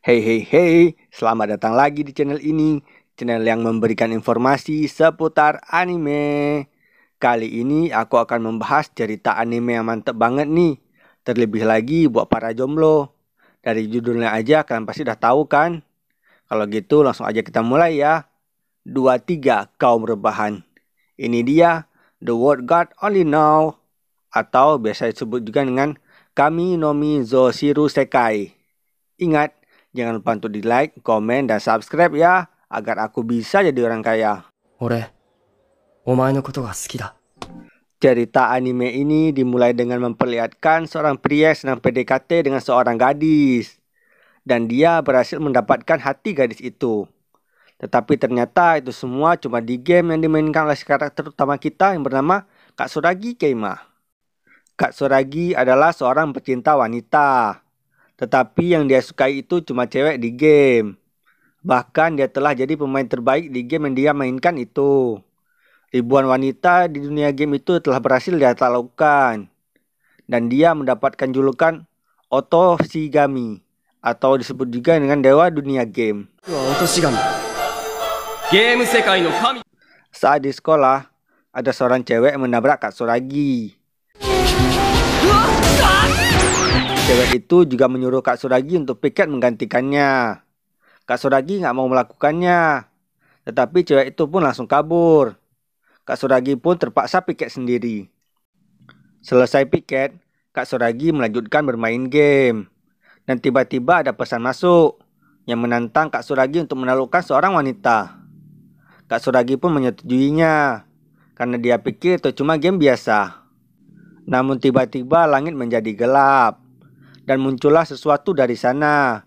Hey hey hey, selamat datang lagi di channel ini, channel yang memberikan informasi seputar anime. Kali ini aku akan membahas cerita anime yang mantep banget nih. Terlebih lagi buat para jomblo. Dari judulnya aja kalian pasti udah tahu kan? Kalau gitu langsung aja kita mulai ya. 23 Kaum Rebahan. Ini dia The Word God Only Know, atau biasa disebut juga dengan Kami no Mi zo Shiru Sekai. Ingat, jangan lupa untuk di like, komen, dan subscribe ya, agar aku bisa jadi orang kaya. 俺、お前のことが好きだ。 Cerita anime ini dimulai dengan memperlihatkan seorang pria yang sedang PDKT dengan seorang gadis. Dan dia berhasil mendapatkan hati gadis itu. Tetapi ternyata itu semua cuma di game yang dimainkan oleh karakter utama kita yang bernama Katsuragi Keima. Katsuragi adalah seorang pecinta wanita. Tetapi yang dia sukai itu cuma cewek di game. Bahkan dia telah jadi pemain terbaik di game yang dia mainkan itu. Ribuan wanita di dunia game itu telah berhasil dia taklukkan. Dan dia mendapatkan julukan Otoshigami, atau disebut juga dengan dewa dunia game. 落とし神。ゲーム世界の神。 Saat di sekolah, ada seorang cewek yang menabrak Katsuragi. Cewek itu juga menyuruh Katsuragi untuk piket menggantikannya. Katsuragi nggak mau melakukannya. Tetapi cewek itu pun langsung kabur. Katsuragi pun terpaksa piket sendiri. Selesai piket, Katsuragi melanjutkan bermain game. Dan tiba-tiba ada pesan masuk yang menantang Katsuragi untuk menaklukkan seorang wanita. Katsuragi pun menyetujuinya karena dia pikir itu cuma game biasa. Namun tiba-tiba langit menjadi gelap dan muncullah sesuatu dari sana.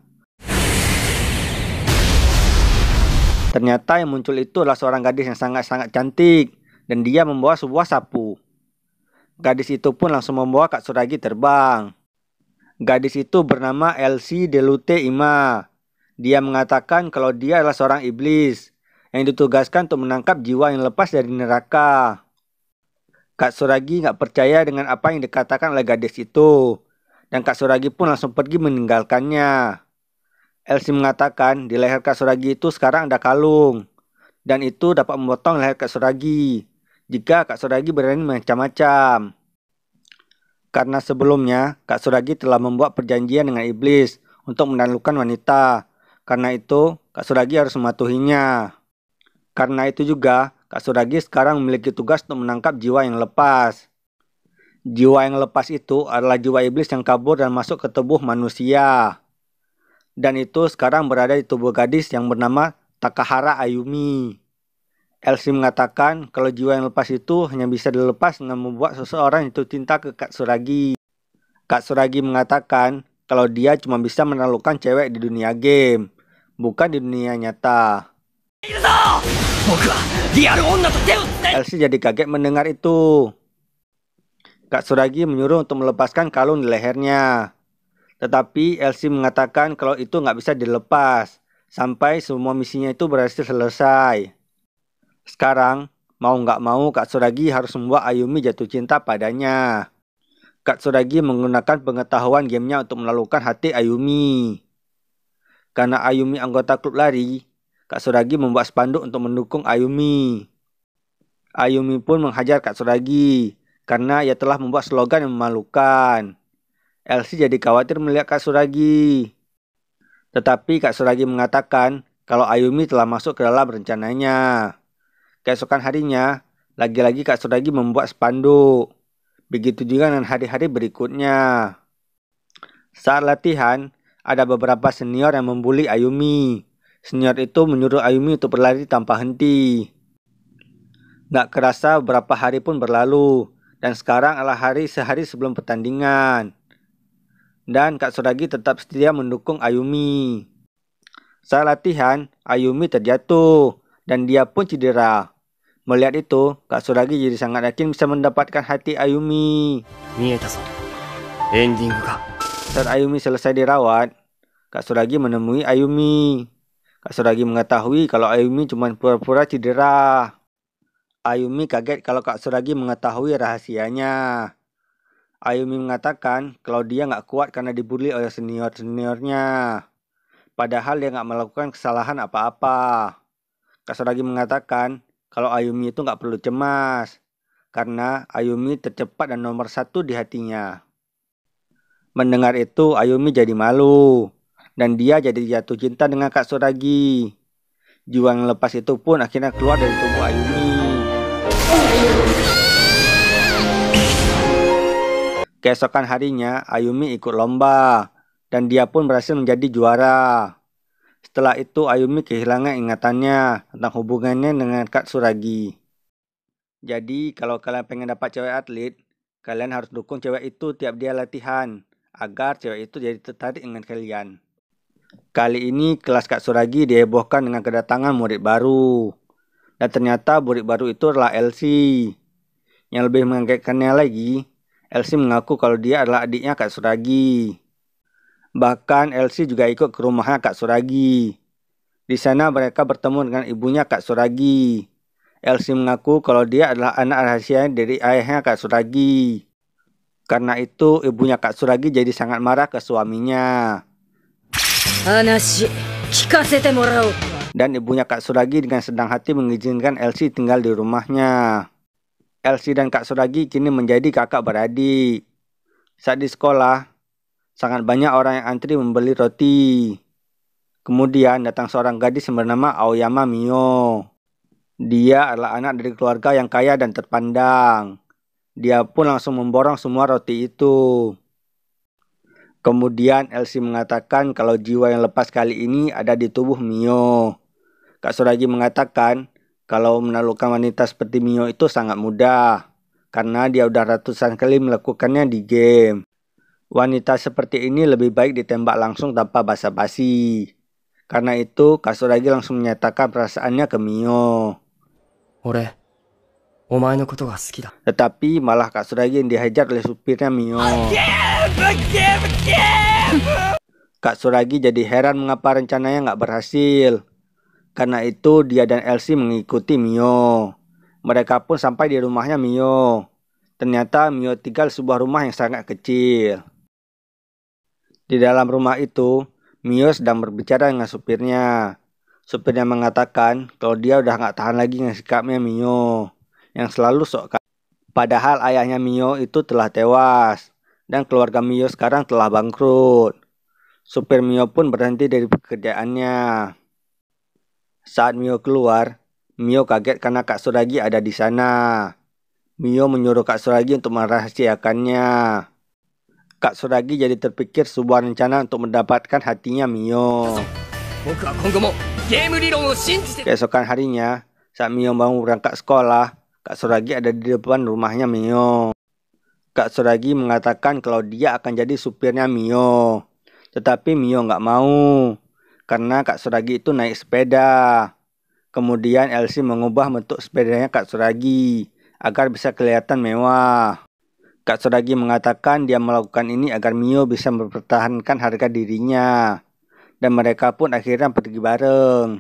Ternyata yang muncul itu adalah seorang gadis yang sangat-sangat cantik dan dia membawa sebuah sapu. Gadis itu pun langsung membawa Katsuragi terbang. Gadis itu bernama Elsie Delute Ima. Dia mengatakan kalau dia adalah seorang iblis yang ditugaskan untuk menangkap jiwa yang lepas dari neraka. Katsuragi nggak percaya dengan apa yang dikatakan oleh gadis itu. Dan Katsuragi pun langsung pergi meninggalkannya. Elsie mengatakan di leher Katsuragi itu sekarang ada kalung. Dan itu dapat memotong leher Katsuragi jika Katsuragi berani macam-macam. Karena sebelumnya Katsuragi telah membuat perjanjian dengan iblis untuk menaklukkan wanita. Karena itu Katsuragi harus mematuhinya. Karena itu juga Katsuragi sekarang memiliki tugas untuk menangkap jiwa yang lepas. Jiwa yang lepas itu adalah jiwa iblis yang kabur dan masuk ke tubuh manusia. Dan itu sekarang berada di tubuh gadis yang bernama Takahara Ayumi. Elsie mengatakan kalau jiwa yang lepas itu hanya bisa dilepas dengan membuat seseorang itu cinta ke Katsuragi. Katsuragi mengatakan kalau dia cuma bisa menaklukkan cewek di dunia game, bukan di dunia nyata. Elsie jadi kaget mendengar itu. Katsuragi menyuruh untuk melepaskan kalung di lehernya. Tetapi Elsie mengatakan kalau itu nggak bisa dilepas sampai semua misinya itu berhasil selesai. Sekarang, mau nggak mau Katsuragi harus membuat Ayumi jatuh cinta padanya. Katsuragi menggunakan pengetahuan gamenya untuk menaklukkan hati Ayumi. Karena Ayumi anggota klub lari, Katsuragi membuat spanduk untuk mendukung Ayumi. Ayumi pun menghajar Katsuragi karena ia telah membuat slogan yang memalukan. Elsie jadi khawatir melihat Katsuragi. Tetapi Katsuragi mengatakan kalau Ayumi telah masuk ke dalam rencananya. Keesokan harinya, lagi-lagi Katsuragi membuat spanduk. Begitu juga dengan hari-hari berikutnya. Saat latihan, ada beberapa senior yang membuli Ayumi. Senior itu menyuruh Ayumi untuk berlari tanpa henti. Gak kerasa beberapa hari pun berlalu. Dan sekarang adalah sehari sebelum pertandingan. Dan Katsuragi tetap setia mendukung Ayumi. Saat latihan, Ayumi terjatuh dan dia pun cedera. Melihat itu, Katsuragi jadi sangat yakin bisa mendapatkan hati Ayumi. Saat Ayumi selesai dirawat, Katsuragi menemui Ayumi. Katsuragi mengetahui kalau Ayumi cuma pura-pura cedera. Ayumi kaget kalau Katsuragi mengetahui rahasianya. Ayumi mengatakan kalau dia nggak kuat karena dibully oleh senior-seniornya. padahal dia nggak melakukan kesalahan apa-apa. Katsuragi mengatakan kalau Ayumi itu nggak perlu cemas, karena Ayumi tercepat dan nomor 1 di hatinya. Mendengar itu, Ayumi jadi malu, dan dia jadi jatuh cinta dengan Katsuragi. Jiwa yang lepas itu pun akhirnya keluar dari tubuh Ayumi. Keesokan harinya, Ayumi ikut lomba, dan dia pun berhasil menjadi juara. Setelah itu, Ayumi kehilangan ingatannya tentang hubungannya dengan Katsuragi. Jadi, kalau kalian pengen dapat cewek atlet, kalian harus dukung cewek itu tiap dia latihan, agar cewek itu jadi tertarik dengan kalian. Kali ini, kelas Katsuragi dihebohkan dengan kedatangan murid baru. Dan ternyata murid baru itu adalah Elsie. Yang lebih mengagetkannya lagi, Elsie mengaku kalau dia adalah adiknya Katsuragi. Bahkan Elsie juga ikut ke rumahnya Katsuragi. Di sana mereka bertemu dengan ibunya Katsuragi. Elsie mengaku kalau dia adalah anak rahasia dari ayahnya Katsuragi. Karena itu ibunya Katsuragi jadi sangat marah ke suaminya. Dan ibunya Katsuragi dengan senang hati mengizinkan Elsie tinggal di rumahnya. Elsie dan Katsuragi kini menjadi kakak beradik. Saat di sekolah, sangat banyak orang yang antri membeli roti. Kemudian datang seorang gadis yang bernama Aoyama Mio. Dia adalah anak dari keluarga yang kaya dan terpandang. Dia pun langsung memborong semua roti itu. Kemudian Elsie mengatakan kalau jiwa yang lepas kali ini ada di tubuh Mio. Katsuragi mengatakan kalau menaklukkan wanita seperti Mio itu sangat mudah, karena dia udah ratusan kali melakukannya di game. Wanita seperti ini lebih baik ditembak langsung tanpa basa-basi. Karena itu Katsuragi langsung menyatakan perasaannya ke Mio. Tetapi malah Katsuragi yang dihajar oleh supirnya Mio. Katsuragi jadi heran mengapa rencananya nggak berhasil. Karena itu dia dan Elsie mengikuti Mio. Mereka pun sampai di rumahnya Mio. Ternyata Mio tinggal di sebuah rumah yang sangat kecil. Di dalam rumah itu, Mio sedang berbicara dengan supirnya. Supirnya mengatakan kalau dia udah nggak tahan lagi dengan sikapnya Mio, yang selalu sok. Padahal ayahnya Mio itu telah tewas, dan keluarga Mio sekarang telah bangkrut. Supir Mio pun berhenti dari pekerjaannya. Saat Mio keluar, Mio kaget karena Katsuragi ada di sana. Mio menyuruh Katsuragi untuk merahasiakannya. Katsuragi jadi terpikir sebuah rencana untuk mendapatkan hatinya Mio. Keesokan harinya, saat Mio mau berangkat sekolah, Katsuragi ada di depan rumahnya Mio. Katsuragi mengatakan kalau dia akan jadi supirnya Mio. Tetapi Mio nggak mau, karena Katsuragi itu naik sepeda. Kemudian Elsie mengubah bentuk sepedanya Katsuragi agar bisa kelihatan mewah. Katsuragi mengatakan dia melakukan ini agar Mio bisa mempertahankan harga dirinya. Dan mereka pun akhirnya pergi bareng.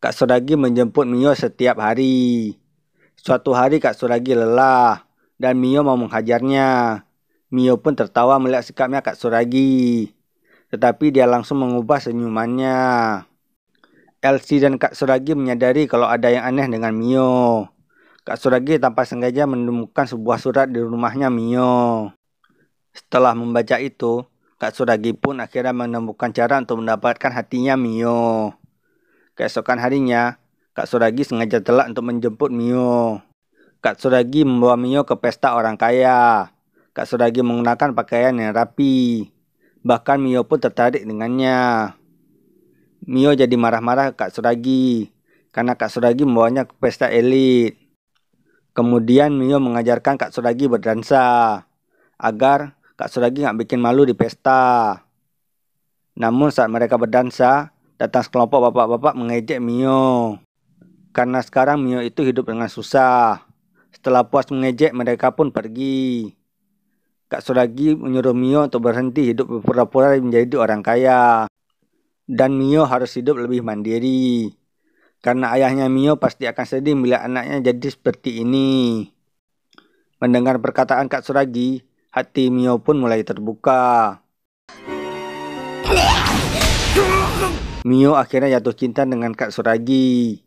Katsuragi menjemput Mio setiap hari. Suatu hari Katsuragi lelah dan Mio mau menghajarnya. Mio pun tertawa melihat sikapnya Katsuragi. Tetapi dia langsung mengubah senyumannya. Elsie dan Katsuragi menyadari kalau ada yang aneh dengan Mio. Katsuragi tanpa sengaja menemukan sebuah surat di rumahnya Mio. Setelah membaca itu, Katsuragi pun akhirnya menemukan cara untuk mendapatkan hatinya Mio. Keesokan harinya, Katsuragi sengaja telat untuk menjemput Mio. Katsuragi membawa Mio ke pesta orang kaya. Katsuragi menggunakan pakaian yang rapi. Bahkan Mio pun tertarik dengannya. Mio jadi marah-marah ke Katsuragi karena Katsuragi membawanya ke pesta elit. Kemudian Mio mengajarkan Katsuragi berdansa agar Katsuragi nggak bikin malu di pesta. Namun saat mereka berdansa, datang sekelompok bapak-bapak mengejek Mio. Karena sekarang Mio itu hidup dengan susah. Setelah puas mengejek, mereka pun pergi. Katsuragi menyuruh Mio untuk berhenti hidup berpura-pura menjadi orang kaya. Dan Mio harus hidup lebih mandiri. Karena ayahnya Mio pasti akan sedih melihat anaknya jadi seperti ini. Mendengar perkataan Katsuragi, hati Mio pun mulai terbuka. Mio akhirnya jatuh cinta dengan Kak Suragi.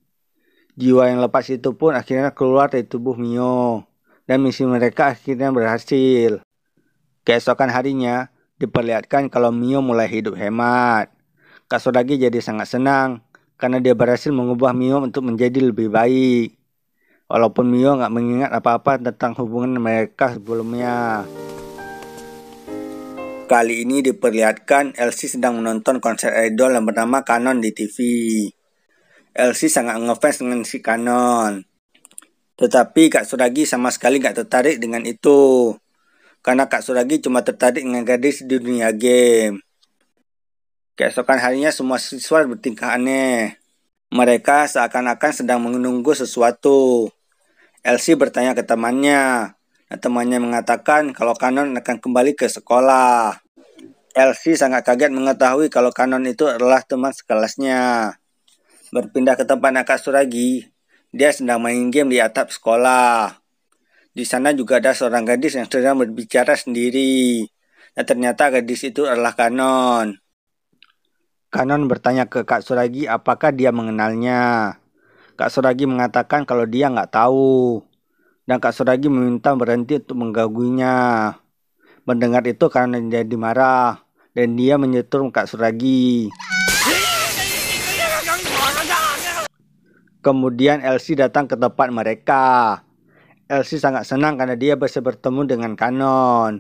Jiwa yang lepas itu pun akhirnya keluar dari tubuh Mio. Dan misi mereka akhirnya berhasil. Keesokan harinya, diperlihatkan kalau Mio mulai hidup hemat. Kak Suragi jadi sangat senang karena dia berhasil mengubah Mio untuk menjadi lebih baik. Walaupun Mio nggak mengingat apa-apa tentang hubungan mereka sebelumnya. Kali ini diperlihatkan Elsie sedang menonton konser idol yang bernama Kanon di TV. Elsie sangat ngefans dengan si Kanon. Tetapi Kak Suragi sama sekali nggak tertarik dengan itu. Karena Kak Suragi cuma tertarik dengan gadis di dunia game. Keesokan harinya semua siswa bertingkah aneh. Mereka seakan-akan sedang menunggu sesuatu. Elsie bertanya ke temannya. Dan temannya mengatakan kalau Kanon akan kembali ke sekolah. Elsie sangat kaget mengetahui kalau Kanon itu adalah teman sekelasnya. Berpindah ke tempat Kak Suragi, dia sedang main game di atap sekolah. Di sana juga ada seorang gadis yang sedang berbicara sendiri. Dan ternyata gadis itu adalah Kanon. Kanon bertanya ke Kak Suragi apakah dia mengenalnya. Kak Suragi mengatakan kalau dia nggak tahu. Dan Kak Suragi meminta berhenti untuk mengganggunya. Mendengar itu Kanon jadi marah. Dan dia menyetrum Kak Suragi. Kemudian Elsie datang ke tempat mereka. Elsie sangat senang karena dia bisa bertemu dengan Kanon.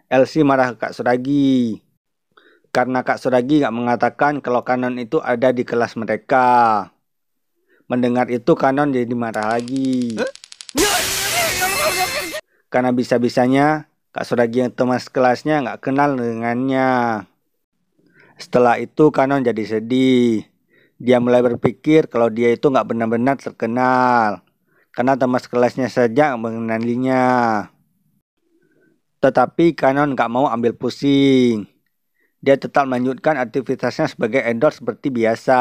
Elsie marah ke Kak Suragi. Karena Kak Suragi nggak mengatakan kalau Kanon itu ada di kelas mereka. Mendengar itu Kanon jadi marah lagi. Karena bisa-bisanya Kak Suragi yang teman sekelasnya nggak kenal dengannya. Setelah itu Kanon jadi sedih. Dia mulai berpikir kalau dia itu nggak benar-benar terkenal. Karena teman sekelasnya saja mengenalinya. Tetapi Kanon nggak mau ambil pusing. Dia tetap melanjutkan aktivitasnya sebagai idol seperti biasa.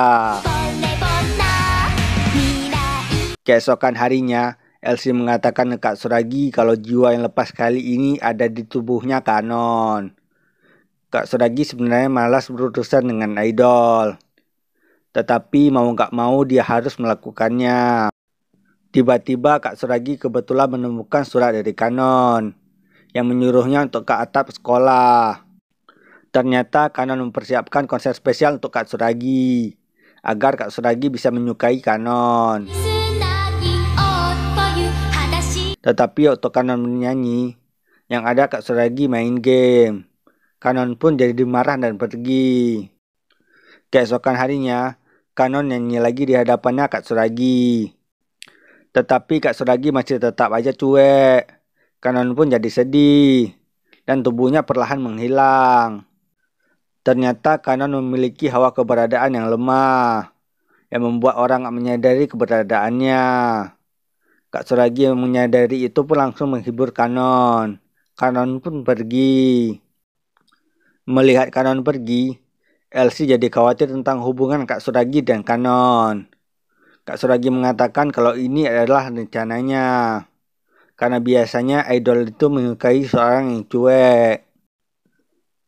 Keesokan harinya, Elsie mengatakan ke Kak Suragi kalau jiwa yang lepas kali ini ada di tubuhnya Kanon. Kak Suragi sebenarnya malas berurusan dengan idol. Tetapi mau gak mau dia harus melakukannya. Tiba-tiba Kak Suragi kebetulan menemukan surat dari Kanon yang menyuruhnya untuk ke atap sekolah. Ternyata Kanon mempersiapkan konser spesial untuk Kak Suragi agar Kak Suragi bisa menyukai Kanon. Tetapi waktu Kanon menyanyi, yang ada Kak Suragi main game. Kanon pun jadi marah dan pergi. Keesokan harinya, Kanon nyanyi lagi di hadapannya Kak Suragi. Tetapi Kak Suragi masih tetap aja cuek. Kanon pun jadi sedih. Dan tubuhnya perlahan menghilang. Ternyata Kanon memiliki hawa keberadaan yang lemah. Yang membuat orang gak menyadari keberadaannya. Kak Suragi yang menyadari itu pun langsung menghibur Kanon. Kanon pun pergi. Melihat Kanon pergi, Elsie jadi khawatir tentang hubungan Kak Suragi dan Kanon. Kak Suragi mengatakan kalau ini adalah rencananya. Karena biasanya idol itu menyukai seorang yang cuek.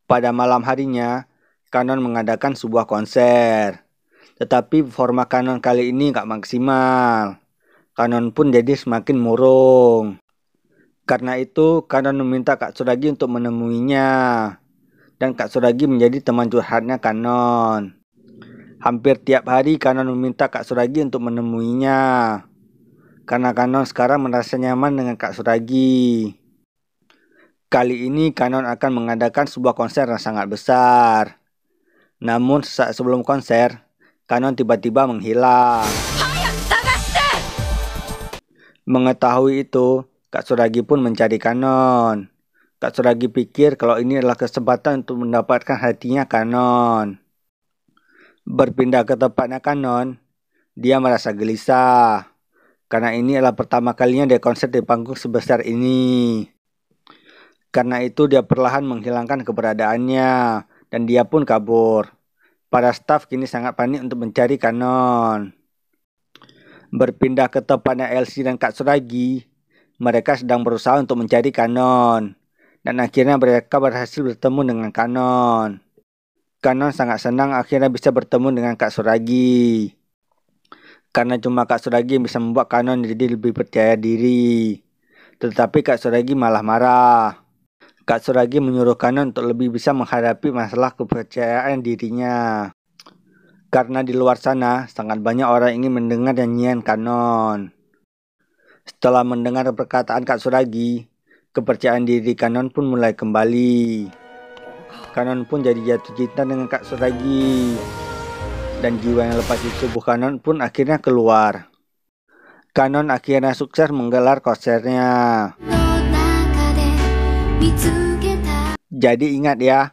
Pada malam harinya, Kanon mengadakan sebuah konser. Tetapi performa Kanon kali ini gak maksimal. Kanon pun jadi semakin murung. Karena itu, Kanon meminta Kak Suragi untuk menemuinya. Dan Kak Suragi menjadi teman curhatnya Kanon. Hampir tiap hari Kanon meminta Kak Suragi untuk menemuinya. Karena Kanon sekarang merasa nyaman dengan Kak Suragi. Kali ini Kanon akan mengadakan sebuah konser yang sangat besar. Namun saat sebelum konser, Kanon tiba-tiba menghilang. Mengetahui itu, Kak Suragi pun mencari Kanon. Kak Suragi pikir kalau ini adalah kesempatan untuk mendapatkan hatinya Kanon. Berpindah ke tempatnya Kanon, dia merasa gelisah. Karena ini adalah pertama kalinya dia konser di panggung sebesar ini. Karena itu dia perlahan menghilangkan keberadaannya. Dan dia pun kabur. Para staf kini sangat panik untuk mencari Kanon. Berpindah ke tempatnya Elsie dan Kak Suragi, mereka sedang berusaha untuk mencari Kanon. Dan akhirnya mereka berhasil bertemu dengan Kanon. Kanon sangat senang akhirnya bisa bertemu dengan Kak Suragi. Karena cuma Kak Suragi yang bisa membuat Kanon jadi lebih percaya diri. Tetapi Kak Suragi malah marah. Kak Suragi menyuruh Kanon untuk lebih bisa menghadapi masalah kepercayaan dirinya. Karena di luar sana sangat banyak orang ingin mendengar nyanyian Kanon. Setelah mendengar perkataan Kak Suragi, kepercayaan diri Kanon pun mulai kembali. Kanon pun jadi jatuh cinta dengan Kak Suragi. Dan jiwa yang lepas di tubuh Kanon pun akhirnya keluar. Kanon akhirnya sukses menggelar konsernya. Jadi ingat ya,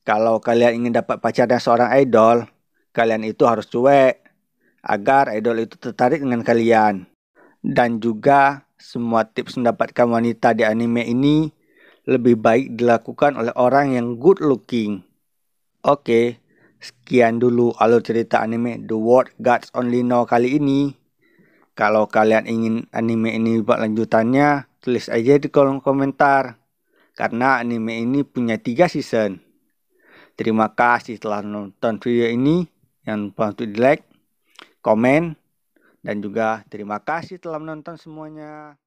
kalau kalian ingin dapat pacarnya seorang idol, kalian itu harus cuek agar idol itu tertarik dengan kalian. Dan juga semua tips mendapatkan wanita di anime ini lebih baik dilakukan oleh orang yang good looking. Oke, sekian dulu alur cerita anime The World Gods Only Know kali ini. Kalau kalian ingin anime ini buat lanjutannya, tulis aja di kolom komentar. Karena anime ini punya 3 season. Terima kasih telah nonton video ini. Jangan lupa untuk di like, komen, dan juga terima kasih telah menonton semuanya.